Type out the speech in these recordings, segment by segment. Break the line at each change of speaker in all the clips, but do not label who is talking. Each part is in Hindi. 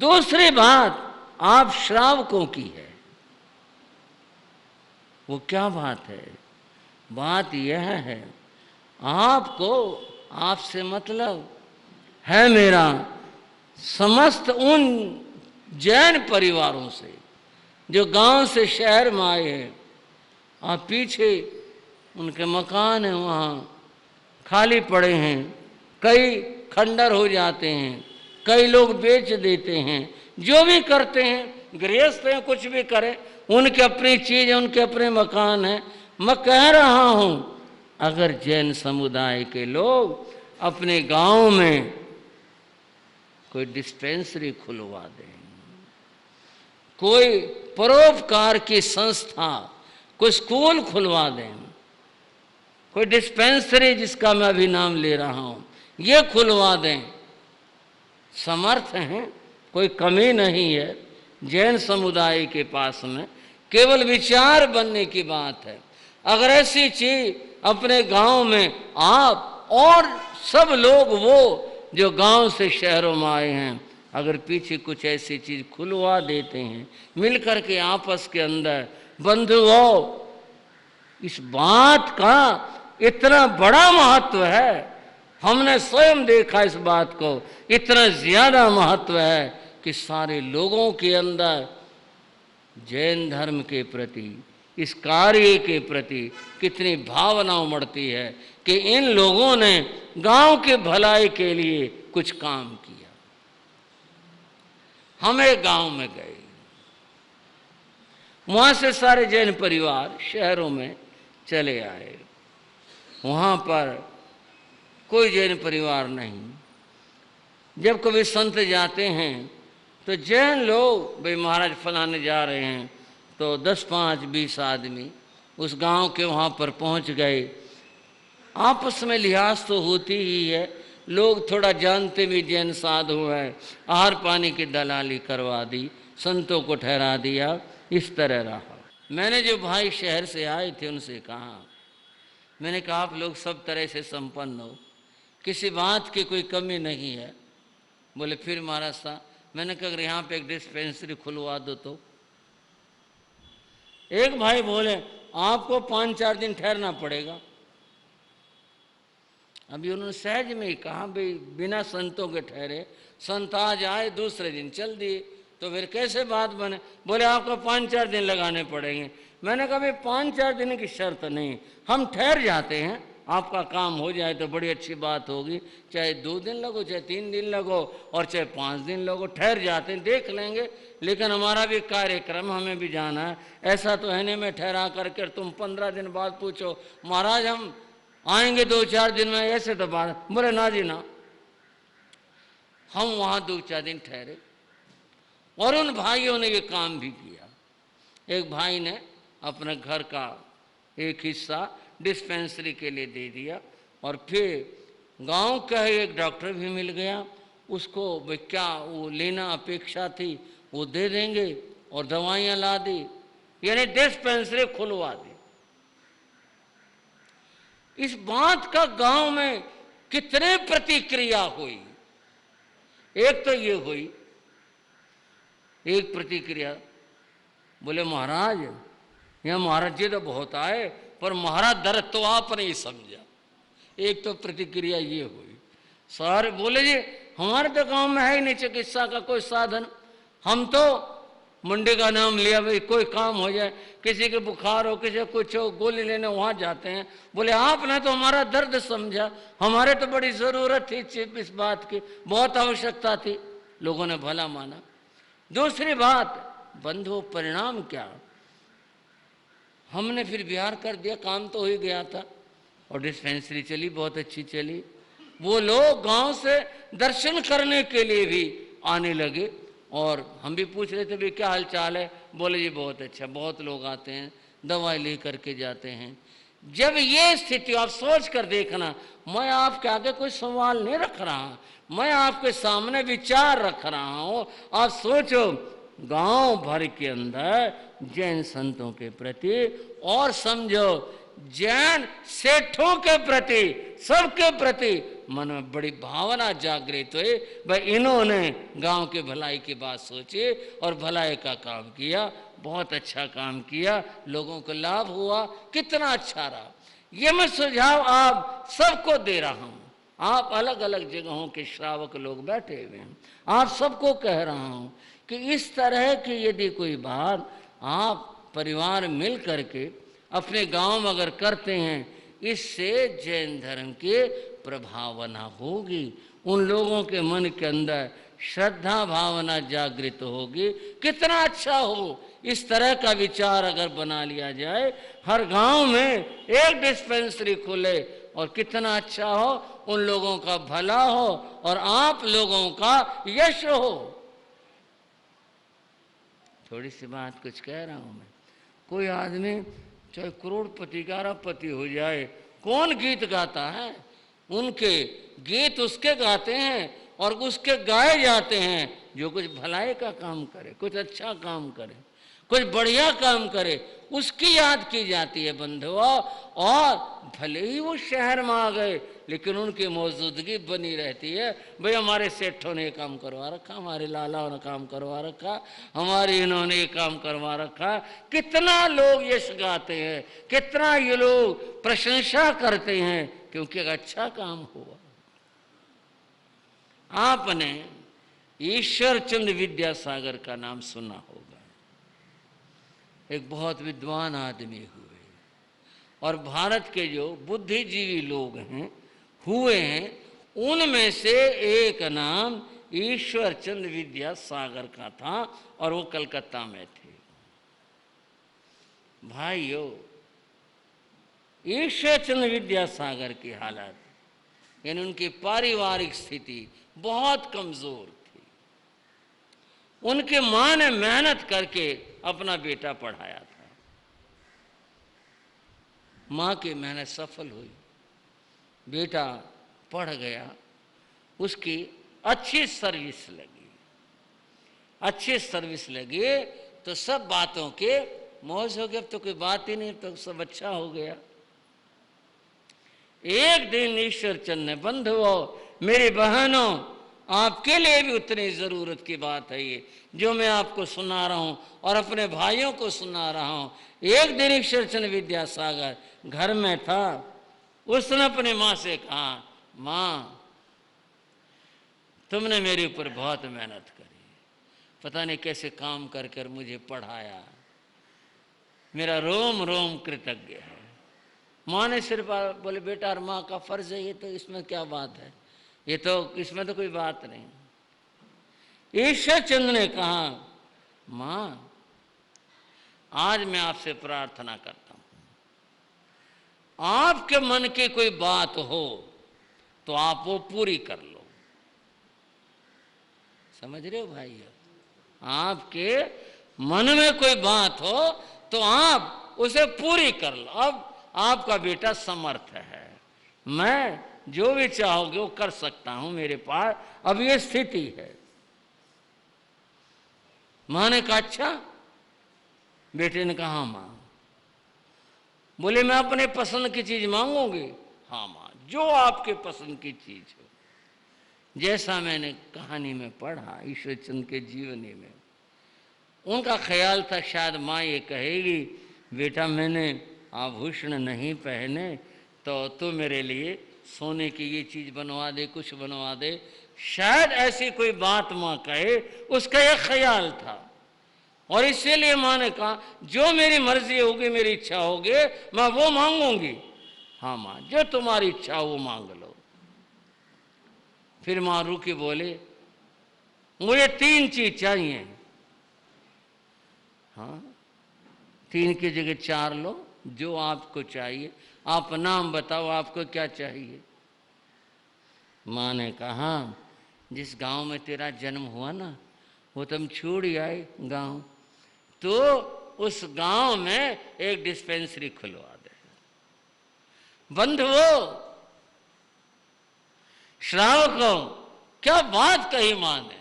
दूसरी बात आप श्रावकों की है। वो क्या बात है? बात यह है, आपको, आपसे मतलब है मेरा समस्त उन जैन परिवारों से जो गांव से शहर में आए हैं। आप पीछे उनके मकान हैं, वहाँ खाली पड़े हैं, कई खंडर हो जाते हैं, कई लोग बेच देते हैं, जो भी करते हैं, गृहस्थ हैं, कुछ भी करें, उनके अपनी चीज है, उनके अपने मकान हैं। मैं कह रहा हूं, अगर जैन समुदाय के लोग अपने गांव में कोई डिस्पेंसरी खुलवा दें, कोई परोपकार की संस्था, कोई स्कूल खुलवा दें, कोई डिस्पेंसरी जिसका मैं अभी नाम ले रहा हूं, ये खुलवा दें, समर्थ हैं, कोई कमी नहीं है जैन समुदाय के पास में, केवल विचार बनने की बात है। अगर ऐसी चीज अपने गांव में आप और सब लोग, वो जो गांव से शहरों में आए हैं, अगर पीछे कुछ ऐसी चीज खुलवा देते हैं, मिलकर के आपस के अंदर बंधुओं, इस बात का इतना बड़ा महत्व है, हमने स्वयं देखा इस बात को, इतना ज्यादा महत्व है कि सारे लोगों के अंदर जैन धर्म के प्रति, इस कार्य के प्रति कितनी भावना उमड़ती है कि इन लोगों ने गांव के भलाई के लिए कुछ काम किया। हम एक गांव में गए, वहां से सारे जैन परिवार शहरों में चले आए। वहां पर कोई जैन परिवार नहीं। जब कभी संत जाते हैं तो जैन लोग, भाई महाराज फलाने जा रहे हैं, तो 10, 5, 20 आदमी उस गांव के वहाँ पर पहुँच गए। आपस में लिहाज तो होती ही है, लोग थोड़ा जानते भी जैन साधु है, आहार पानी की दलाली करवा दी, संतों को ठहरा दिया, इस तरह रहा। मैंने जो भाई शहर से आए थे उनसे कहा, मैंने कहा आप लोग सब तरह से संपन्न हो, किसी बात की कोई कमी नहीं है। बोले फिर महाराज साहब, मैंने कहा अगर यहाँ पे एक डिस्पेंसरी खुलवा दो तो। एक भाई बोले आपको 5-4 दिन ठहरना पड़ेगा। अभी उन्होंने सहज में ही कहा, भाई बिना संतों के ठहरे, संत आज आए दूसरे दिन चल दिए, तो फिर कैसे बात बने। बोले आपको 5-4 दिन लगाने पड़ेंगे। मैंने कहा भाई 5-4 दिन की शर्त नहीं, हम ठहर जाते हैं, आपका काम हो जाए तो बड़ी अच्छी बात होगी, चाहे 2 दिन लगो, चाहे 3 दिन लगो, और चाहे 5 दिन लगो, ठहर जाते हैं, देख लेंगे, लेकिन हमारा भी कार्यक्रम, हमें भी जाना है। ऐसा तो है नहीं मैं ठहरा करके तुम 15 दिन बाद पूछो महाराज हम आएंगे 2-4 दिन में, ऐसे तो बात। बोले ना जी ना। हम वहाँ 2-4 दिन ठहरे और उन भाइयों ने ये काम भी किया। एक भाई ने अपने घर का एक हिस्सा डिस्पेंसरी के लिए दे दिया, और फिर गांव का एक डॉक्टर भी मिल गया, उसको क्या वो लेना अपेक्षा थी वो दे देंगे, और दवाइयाँ ला दी, यानी डिस्पेंसरी खुलवा दी। इस बात का गांव में कितने प्रतिक्रिया हुई। एक तो ये हुई, एक प्रतिक्रिया, बोले महाराज यहाँ महाराज जी तो बहुत आए, पर महाराज दर्द तो आप नहीं समझा। एक तो प्रतिक्रिया ये हुई। सारे बोले जी हमारे तो गांव में है ही नहीं चिकित्सा का कोई साधन, हम तो मंडी का नाम लिया, भाई कोई काम हो जाए, किसी के बुखार हो, किसी कुछ हो, गोली लेने वहां जाते हैं। बोले आपने तो हमारा दर्द समझा, हमारे तो बड़ी जरूरत थी इस बात की, बहुत आवश्यकता थी, लोगों ने भला माना। दूसरी बात, बंधु परिणाम क्या, हमने फिर बिहार कर दिया, काम तो हो ही गया था, और डिस्पेंसरी चली, बहुत अच्छी चली। वो लोग गांव से दर्शन करने के लिए भी आने लगे, और हम भी पूछ रहे थे भाई क्या हाल चाल है। बोले जी बहुत अच्छा, बहुत लोग आते हैं, दवाई ले करके जाते हैं। जब ये स्थिति आप सोच कर देखना, मैं आपके आगे कोई सवाल नहीं रख रहा, मैं आपके सामने विचार रख रहा हूँ। आप सोचो गांव भर के अंदर जैन संतों के प्रति, और समझो जैन सेठों के प्रति, सबके प्रति मन में बड़ी भावना जागृत हुई। भाई इन्होंने गांव के भलाई की बात सोची और भलाई का काम किया, बहुत अच्छा काम किया, लोगों को लाभ हुआ, कितना अच्छा रहा। ये मैं सुझाव आप सबको दे रहा हूं। आप अलग अलग जगहों के श्रावक लोग बैठे हुए हैं, आप सबको कह रहा हूं कि इस तरह की यदि कोई बात आप परिवार मिल करके अपने गांव में अगर करते हैं, इससे जैन धर्म के प्रभावना होगी, उन लोगों के मन के अंदर श्रद्धा भावना जागृत होगी। कितना अच्छा हो इस तरह का विचार अगर बना लिया जाए, हर गांव में एक डिस्पेंसरी खुले और कितना अच्छा हो, उन लोगों का भला हो और आप लोगों का यश हो। थोड़ी सी बात कुछ कह रहा हूं मैं। कोई आदमी चाहे करोड़पति का अरबपति हो जाए, कौन गीत गाता है? उनके गीत उसके गाते हैं और उसके गाए जाते हैं जो कुछ भलाई का काम करे, कुछ अच्छा काम करे, कुछ बढ़िया काम करे, उसकी याद की जाती है बंधुओं। और भले ही वो शहर में आ गए लेकिन उनकी मौजूदगी बनी रहती है। भाई हमारे सेठों ने काम करवा रखा, हमारे लालाओं ने काम करवा रखा, हमारे इन्होंने ये काम करवा रखा। कितना लोग यश गाते हैं, कितना ये लोग प्रशंसा करते हैं क्योंकि एक अच्छा काम हुआ। आपने ईश्वर चंद्र विद्यासागर का नाम सुना होगा। एक बहुत विद्वान आदमी हुए और भारत के जो बुद्धिजीवी लोग हैं हुए हैं, उनमें से एक नाम ईश्वर चंद्र विद्यासागर का था और वो कलकत्ता में थे। भाइयों, ईश्वर चंद्र विद्यासागर की हालत यानी उनकी पारिवारिक स्थिति बहुत कमजोर थी। उनके मां ने मेहनत करके अपना बेटा पढ़ाया था, मां की मेहनत सफल हुई, बेटा पढ़ गया, उसकी अच्छी सर्विस लगी। अच्छी सर्विस लगी तो सब बातों के मौज हो गया, अब तो कोई बात ही नहीं, तो सब अच्छा हो गया। एक दिन ईश्वर चंद ने, बंधुओं, मेरी बहनों, आपके लिए भी उतनी जरूरत की बात है ये जो मैं आपको सुना रहा हूं और अपने भाइयों को सुना रहा हूं। एक दिन ईश्वर चंद विद्यासागर घर में था, उसने अपनी मां से कहा, मां तुमने मेरे ऊपर बहुत मेहनत करी, पता नहीं कैसे काम कर कर मुझे पढ़ाया, मेरा रोम रोम कृतज्ञ है। मां ने सिर्फ बोले, बेटा और मां का फर्ज है ये, तो इसमें क्या बात है, ये तो इसमें तो कोई बात नहीं। ईश्वर चंद ने कहा, मां आज मैं आपसे प्रार्थना करता हूं, आपके मन की कोई बात हो तो आप वो पूरी कर लो। समझ रहे हो भाइयों, आपके मन में कोई बात हो तो आप उसे पूरी कर लो। अब आपका बेटा समर्थ है, मैं जो भी चाहोगे वो कर सकता हूं, मेरे पास अब ये स्थिति है। मां ने कहा, अच्छा? बेटे ने कहा, हाँ मां। बोले, मैं अपने पसंद की चीज मांगूंगी? हाँ मां, जो आपके पसंद की चीज हो। जैसा मैंने कहानी में पढ़ा ईश्वर चंद के जीवनी में, उनका ख्याल था शायद मां ये कहेगी, बेटा मैंने आभूषण नहीं पहने तो तू मेरे लिए सोने की ये चीज बनवा दे, कुछ बनवा दे। शायद ऐसी कोई बात मां कहे, उसका यह ख्याल था और इसीलिए मां ने कहा, जो मेरी मर्जी होगी, मेरी इच्छा होगी, मैं वो मांगूंगी। हाँ मां, जो तुम्हारी इच्छा हो वो मांग लो। फिर मां रुकी, बोले, मुझे 3 चीज चाहिए। हाँ, 3 की जगह 4 लो, जो आपको चाहिए। आप नाम बताओ, आपको क्या चाहिए? मां ने कहा, जिस गांव में तेरा जन्म हुआ ना, वो तुम छोड़ ही आए गांव, तो उस गांव में एक डिस्पेंसरी खुलवा दे। बंधुओं, श्रावकों, क्या बात कही मां ने।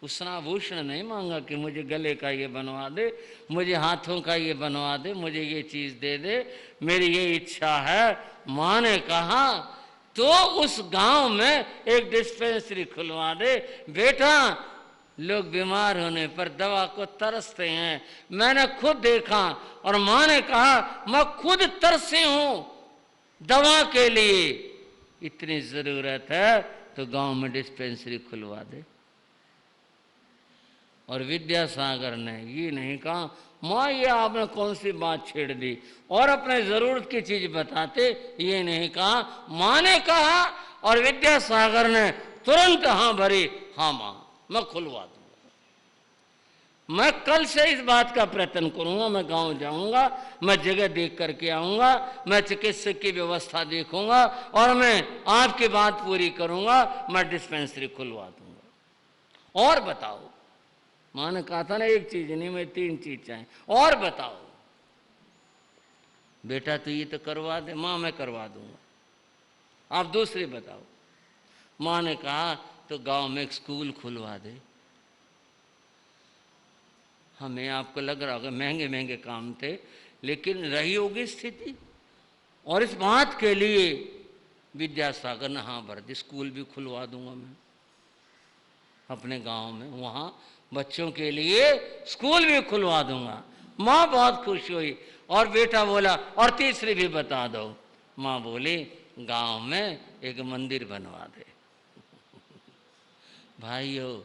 उसने आभूषण नहीं मांगा कि मुझे गले का ये बनवा दे, मुझे हाथों का ये बनवा दे, मुझे ये चीज़ दे दे, मेरी ये इच्छा है। माँ ने कहा तो उस गांव में एक डिस्पेंसरी खुलवा दे। बेटा, लोग बीमार होने पर दवा को तरसते हैं, मैंने खुद देखा। और माँ ने कहा मैं खुद तरसी हूं दवा के लिए, इतनी ज़रूरत है तो गांव में डिस्पेंसरी खुलवा दे। और विद्यासागर ने ये नहीं कहा माँ ये आपने कौन सी बात छेड़ दी, और अपने ज़रूरत की चीज़ बताते, ये नहीं कहा। माँ ने कहा और विद्यासागर ने तुरंत हाँ भरी, हाँ माँ मैं खुलवा दूंगा, मैं कल से इस बात का प्रयत्न करूंगा, मैं गांव जाऊंगा, मैं जगह देख करके आऊंगा, मैं चिकित्सक की व्यवस्था देखूंगा और मैं आपकी बात पूरी करूंगा, मैं डिस्पेंसरी खुलवा दूंगा। और बताओ, माँ ने कहा था ना एक चीज नहीं, मैं 3 चीज चाहिए, और बताओ। बेटा तो ये तो करवा दे। माँ मैं करवा दूंगा, आप दूसरी बताओ। माँ ने कहा तो गांव में एक स्कूल खुलवा दे। हमें आपको लग रहा होगा महंगे महंगे काम थे, लेकिन रही होगी स्थिति, और इस बात के लिए विद्यासागर ने हाँ भर दी, स्कूल भी खुलवा दूंगा मैं अपने गांव में, वहाँ बच्चों के लिए स्कूल भी खुलवा दूंगा। माँ बहुत खुश हुई और बेटा बोला और तीसरी भी बता दो। माँ बोली गांव में एक मंदिर बनवा दे। भाइयों,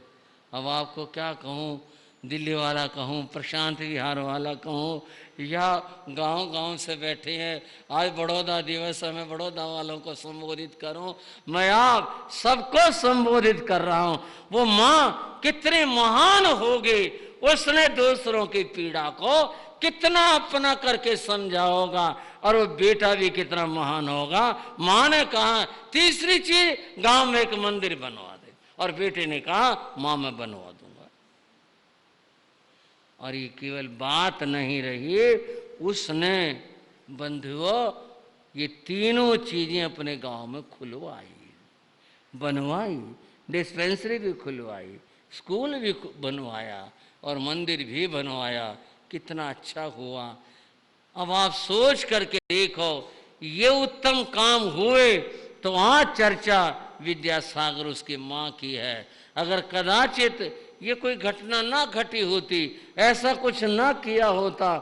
अब आपको क्या कहूँ, दिल्ली वाला कहूँ, प्रशांत विहार वाला कहूँ, या गांव से बैठे हैं, आज बड़ौदा दिवस है, मैं बड़ौदा वालों को संबोधित करूं, मैं आप सबको संबोधित कर रहा हूं। वो माँ कितनी महान होगी, उसने दूसरों की पीड़ा को कितना अपना करके समझा होगा, और वो बेटा भी कितना महान होगा। माँ ने कहा तीसरी चीज गांव में एक मंदिर बनवा दे, और बेटे ने कहा माँ मैं बनवा दूंगा। और ये केवल बात नहीं रही, उसने बंधुओं ये तीनों चीजें अपने गांव में खुलवाई, बनवाई, डिस्पेंसरी भी खुलवाई, स्कूल भी बनवाया और मंदिर भी बनवाया। कितना अच्छा हुआ। अब आप सोच करके देखो, ये उत्तम काम हुए तो आज चर्चा विद्यासागर उसकी माँ की है। अगर कदाचित ये कोई घटना ना घटी होती, ऐसा कुछ ना किया होता,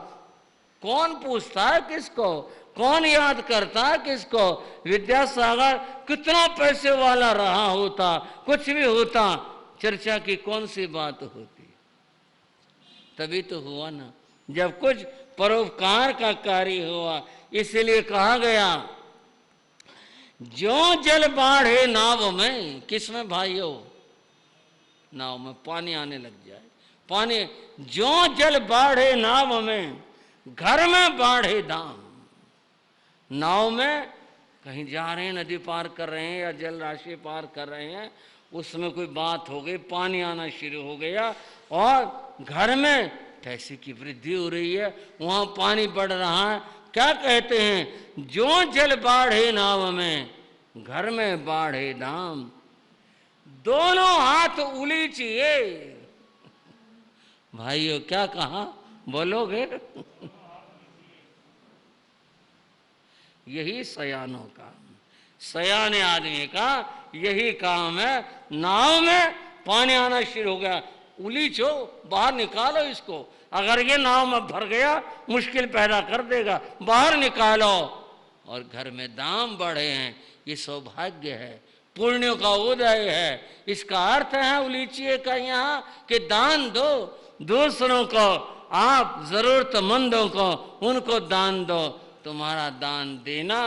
कौन पूछता है किसको, कौन याद करता है किसको। विद्यासागर कितना पैसे वाला रहा होता, कुछ भी होता, चर्चा की कौन सी बात होती। तभी तो हुआ ना, जब कुछ परोपकार का कार्य हुआ। इसीलिए कहा गया जो जल बाढ़े नाव में, किसमें भाइयों, नाव में पानी आने लग जाए, पानी जो जल बाढ़े नाव में, घर में बाढ़े दाम। नाव में कहीं जा रहे हैं, नदी पार कर रहे हैं या जल राशि पार कर रहे हैं, उसमें कोई बात हो गई, पानी आना शुरू हो गया, और घर में पैसे की वृद्धि हो रही है, वहां पानी बढ़ रहा है। क्या कहते हैं, जो जल बाढ़े नाव में, घर में बाढ़े दाम, दोनों हाथ उलीचिए। भाइयों क्या कहा, बोलोगे? यही सयानों का, सयाने आदमी का यही काम है। नाव में पानी आना शुरू हो गया, उलीचो, बाहर निकालो इसको। अगर ये नाव में भर गया मुश्किल पैदा कर देगा, बाहर निकालो। और घर में दाम बढ़े हैं, ये सौभाग्य है, पुण्यों का उदय है। इसका अर्थ है उलीचिए का यहाँ कि दान दो, दूसरों को, आप जरूरतमंदों को, उनको दान दो। तुम्हारा दान देना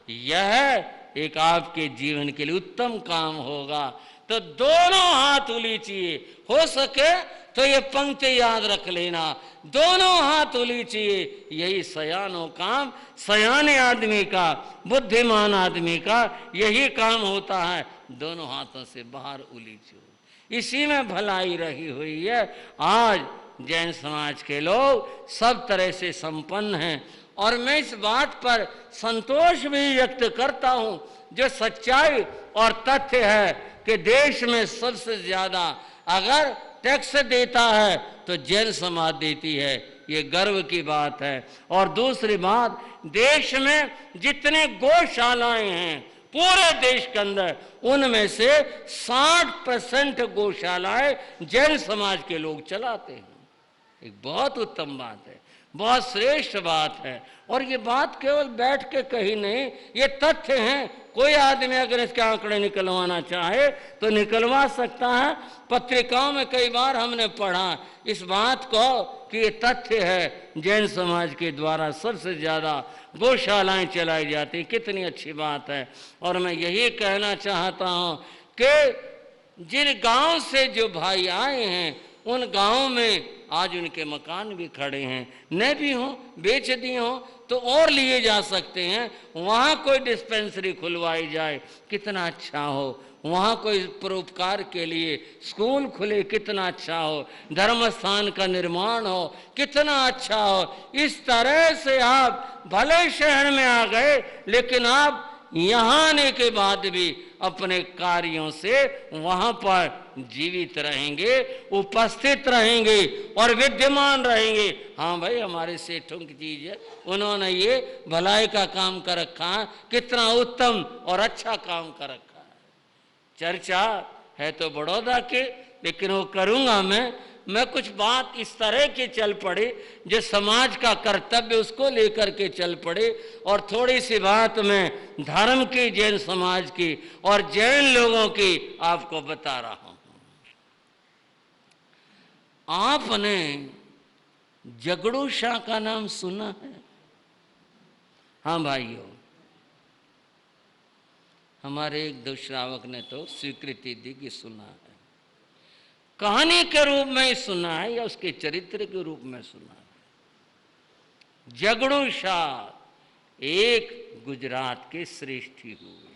यह एक आपके जीवन के लिए उत्तम काम होगा। तो दोनों हाथ उलीचिए, हो सके तो ये पंक्ति याद रख लेना, दोनों हाथ उलीचिए। यही सयानों काम, सयाने आदमी का, बुद्धिमान आदमी का यही काम होता है, दोनों हाथों से बाहर उलीचो। इसी में भलाई रही हुई है। आज जैन समाज के लोग सब तरह से संपन्न हैं, और मैं इस बात पर संतोष भी व्यक्त करता हूं, जो सच्चाई और तथ्य है कि देश में सबसे ज्यादा अगर टैक्स देता है तो जैन समाज देती है, ये गर्व की बात है। और दूसरी बात, देश में जितने गौशालाएं हैं पूरे देश के अंदर, उनमें से 60% गौशालाएं जैन समाज के लोग चलाते हैं। एक बहुत उत्तम बात है, बहुत श्रेष्ठ बात है। और ये बात केवल बैठ के कही नहीं, ये तथ्य हैं। कोई आदमी अगर इसके आंकड़े निकलवाना चाहे तो निकलवा सकता है। पत्रिकाओं में कई बार हमने पढ़ा इस बात को कि ये तथ्य है, जैन समाज के द्वारा सबसे ज़्यादा गौशालाएं चलाई जाती। कितनी अच्छी बात है। और मैं यही कहना चाहता हूँ कि जिन गांव से जो भाई आए हैं उन गांवों में आज उनके मकान भी खड़े हैं, न भी हों, बेच दिए हों तो और लिए जा सकते हैं। वहाँ कोई डिस्पेंसरी खुलवाई जाए, कितना अच्छा हो। वहाँ कोई परोपकार के लिए स्कूल खुले, कितना अच्छा हो। धर्म स्थान का निर्माण हो, कितना अच्छा हो। इस तरह से आप भले शहर में आ गए, लेकिन आप यहाँ आने के बाद भी अपने कार्यों से वहाँ पर जीवित रहेंगे, उपस्थित रहेंगे और विद्यमान रहेंगे। हाँ भाई, हमारे सेठों की चीज़ है, उन्होंने ये भलाई का काम कर रखा है, कितना उत्तम और अच्छा काम कर रखा है। चर्चा है तो बड़ौदा की, लेकिन वो करूँगा मैं कुछ बात इस तरह की चल पड़ी जो समाज का कर्तव्य उसको लेकर के चल पड़े। और थोड़ी सी बात मैं धर्म की, जैन समाज की और जैन लोगों की आपको बता रहा हूं। आपने जगड़ू शाह का नाम सुना है? हाँ भाइयों, हमारे एक दो श्रावक ने तो स्वीकृति दी कि सुना है। कहानी के रूप में ही सुना है या उसके चरित्र के रूप में सुना है। जगड़ू शाह एक गुजरात के श्रेष्ठी हुए।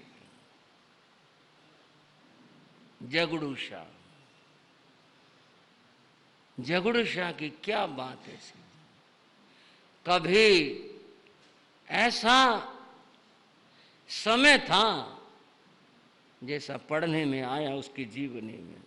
जगड़ू शाह, जगड़ू शाह की क्या बात है। कभी ऐसा समय था जैसा पढ़ने में आया उसकी जीवनी में।